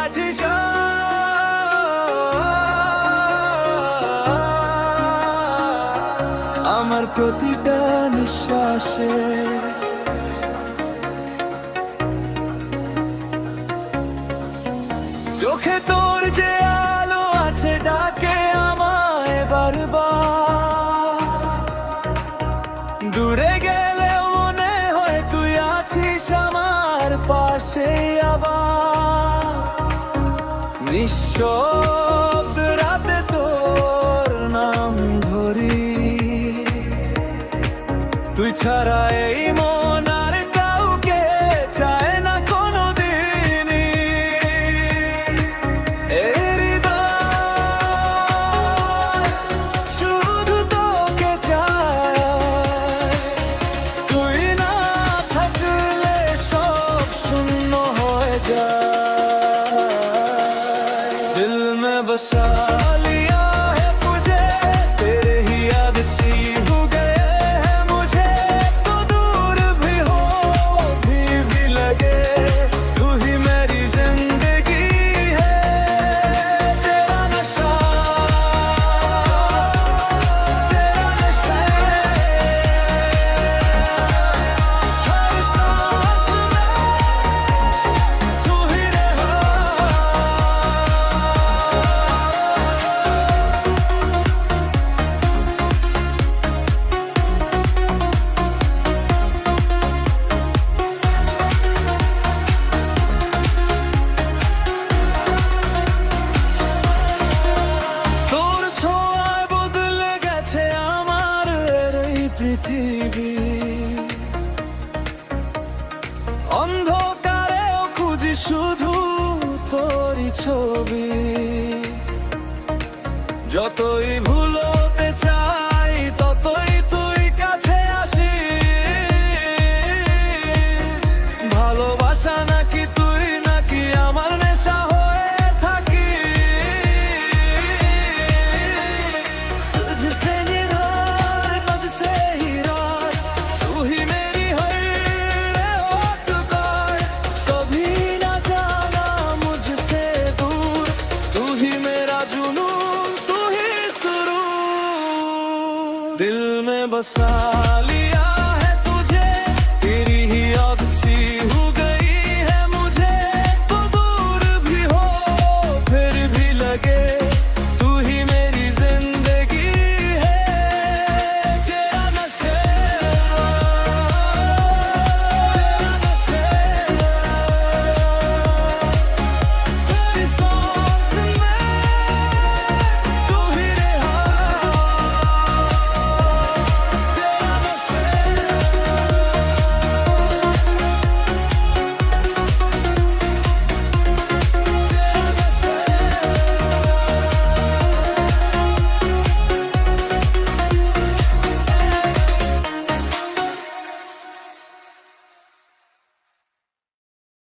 আছিস আমার প্রতিটা নিঃশ্বাসে। চোখে তোর যে আলো আছে ডাকে আমায় বারবার, দূরে গেলেও মনে হয় তুই আছিস আমার পাশে আবার। নিঃশব্দ রাতে তোর নাম ধরি, তুই ছাড়া এই মন আর কাউকে চায় না কোনোদিনই। এই হৃদয় শুধু তোকে চায়, তুই না থাকলে সব শূন্য হয়ে যায়। দিল মে বসা লিয়া है तुझे, तेरे ही याद सी हो गए हैं मुझे, तो दूर भी हो भी लगे, तू ही मेरी जिंदगी है। तेरा नशा हर सांस में तू ही रहा। তোর ছোঁয়ায় বদলে গেছে আমার এই পৃথিবী, অন্ধকারেও খুঁজি শুধু তোরই ছবি। যতই ভুলতে চাই ততই তুই কাছে আসিস। ভালোবাসা নাকি তুই নাকি আমার নেশা হয়ে থাকিস। तुझसे निरार मुझसे ही रात, तू ही मेरी हर रात का, कभी ना जाना मुझसे दूर, तू ही मेरा जुनून तू ही सुरूर। दिल में बसा